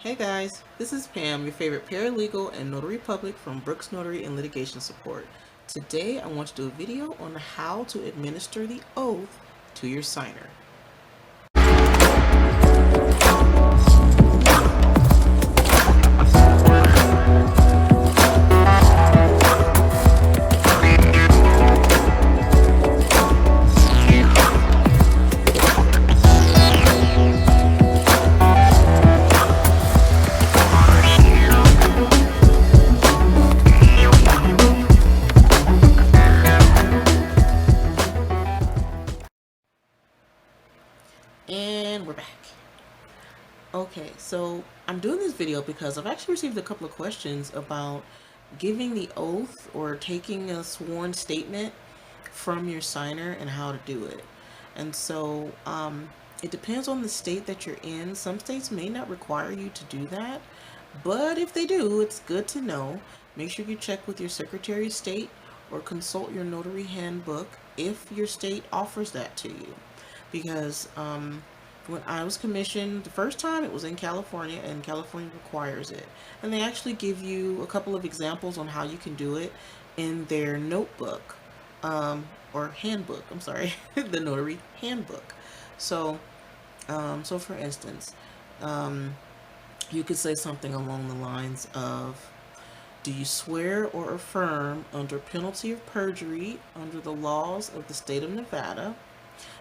Hey guys, this is Pam, your favorite paralegal and notary public from Brooks Notary and Litigation Support. Today I want to do a video on how to administer the oath to your signer. And we're back. Okay, so I'm doing this video because I've actually received a couple of questions about giving the oath or taking a sworn statement from your signer and how to do it. And so it depends on the state that you're in. Some states may not require you to do that, but if they do, it's good to know. Make sure you check with your Secretary of State or consult your notary handbook if your state offers that to you. Because when I was commissioned the first time, it was in California, and California requires it. And they actually give you a couple of examples on how you can do it in their notebook, or handbook, I'm sorry, the notary handbook. So, so for instance, you could say something along the lines of, do you swear or affirm under penalty of perjury under the laws of the state of Nevada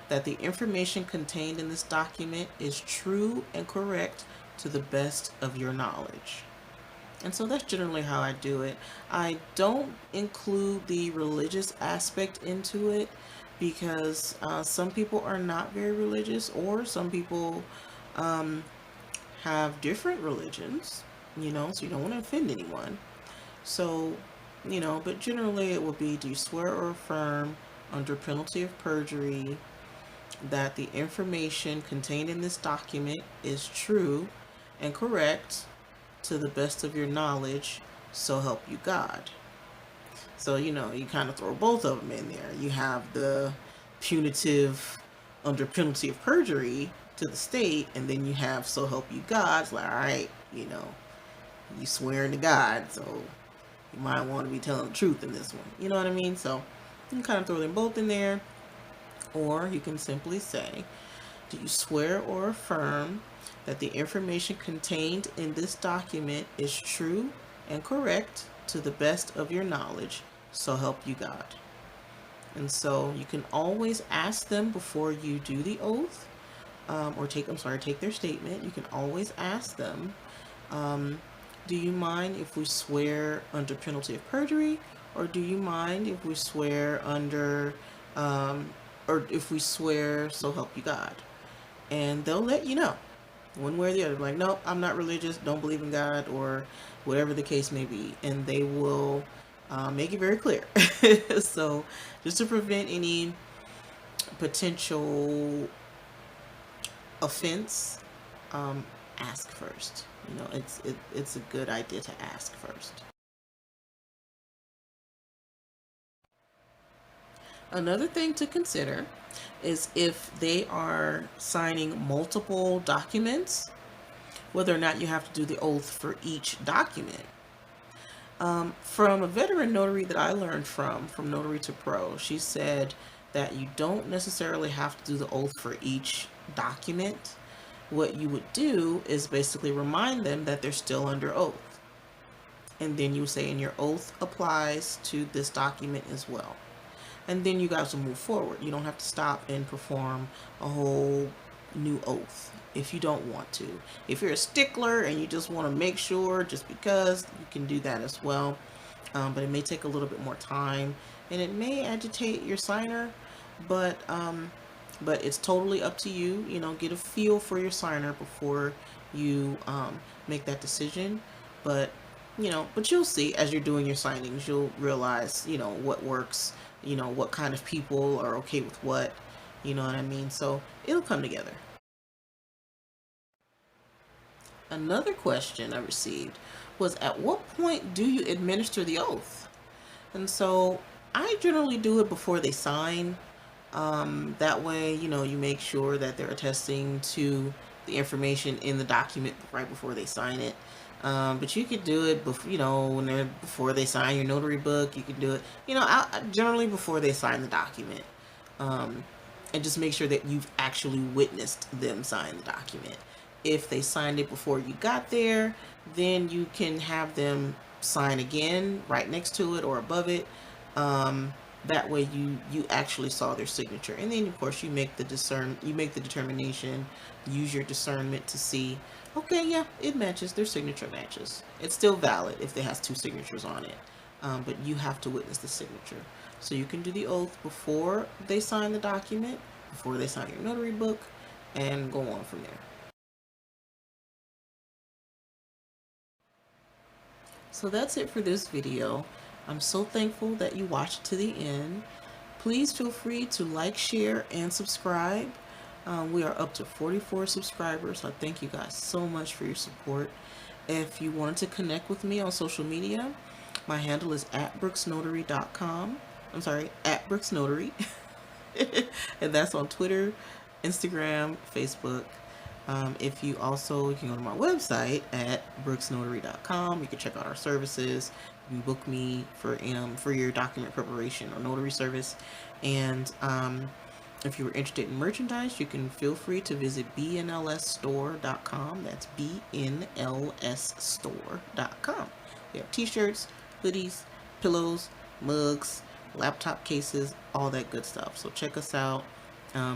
that the information contained in this document is true and correct to the best of your knowledge? And so that's generally how I do it. I don't include the religious aspect into it because some people are not very religious, or some people have different religions, so you don't want to offend anyone. So, but generally it will be, do you swear or affirm under penalty of perjury that the information contained in this document is true and correct to the best of your knowledge, so help you God. So, you kind of throw both of them in there. You have the punitive under penalty of perjury to the state, and then you have so help you God. It's like, all right, you swearing to God, so you might want to be telling the truth in this one. You know what I mean? So you can kind of throw them both in there. Or you can simply say, do you swear or affirm that the information contained in this document is true and correct to the best of your knowledge, so help you God? And so you can always ask them before you do the oath, or take their statement. You can always ask them, do you mind if we swear under penalty of perjury, or do you mind if we swear under or if we swear so help you God? And they'll let you know one way or the other. Like, no, I'm not religious, don't believe in God, or whatever the case may be. And they will make it very clear. So just to prevent any potential offense, ask first. It's a good idea to ask first. Another thing to consider is if they are signing multiple documents, whether or not you have to do the oath for each document. From a veteran notary that I learned from Notary to Pro, she said that you don't necessarily have to do the oath for each document. What you would do is basically remind them that they're still under oath. And then you say, and your oath applies to this document as well. And then you guys will move forward. You don't have to stop and perform a whole new oath if you don't want to. If you're a stickler and you just want to make sure just because, you can do that as well. But it may take a little bit more time, and it may agitate your signer, but it's totally up to you. Get a feel for your signer before you make that decision. But you'll see as you're doing your signings, you'll realize, what works, what kind of people are okay with what, you know what I mean? So it'll come together. Another question I received was, at what point do you administer the oath? And so I generally do it before they sign. That way, you make sure that they're attesting to the information in the document right before they sign it. But you could do it before, before they sign your notary book. You could do it, generally before they sign the document. Um, and just make sure that you've actually witnessed them sign the document. If they signed it before you got there, then you can have them sign again right next to it or above it. That way you actually saw their signature, and then of course you make the determination, use your discernment to see, okay, yeah, it matches, their signature matches. It's still valid if it has two signatures on it, but you have to witness the signature. So you can do the oath before they sign the document, before they sign your notary book, and go on from there. So that's it for this video. I'm so thankful that you watched to the end. Please feel free to like, share, and subscribe. We are up to 44 subscribers. So I thank you guys so much for your support. If you wanted to connect with me on social media, my handle is @brooksnotary.com. I'm sorry, @brooksnotary. And that's on Twitter, Instagram, Facebook. If you can go to my website at brooksnotary.com. You can check out our services. You can book me for your document preparation or notary service. And if you were interested in merchandise, you can feel free to visit bnlsstore.com. That's bnlsstore.com. We have t-shirts, hoodies, pillows, mugs, laptop cases, all that good stuff. So check us out.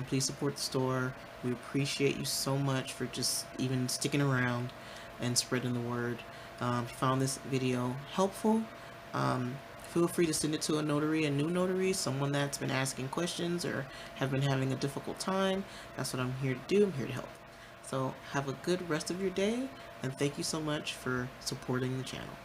Please support the store. We appreciate you so much for just even sticking around and spreading the word. If you found this video helpful, feel free to send it to a new notary, someone that's been asking questions or have been having a difficult time. That's what I'm here to do. I'm here to help. So have a good rest of your day, and thank you so much for supporting the channel.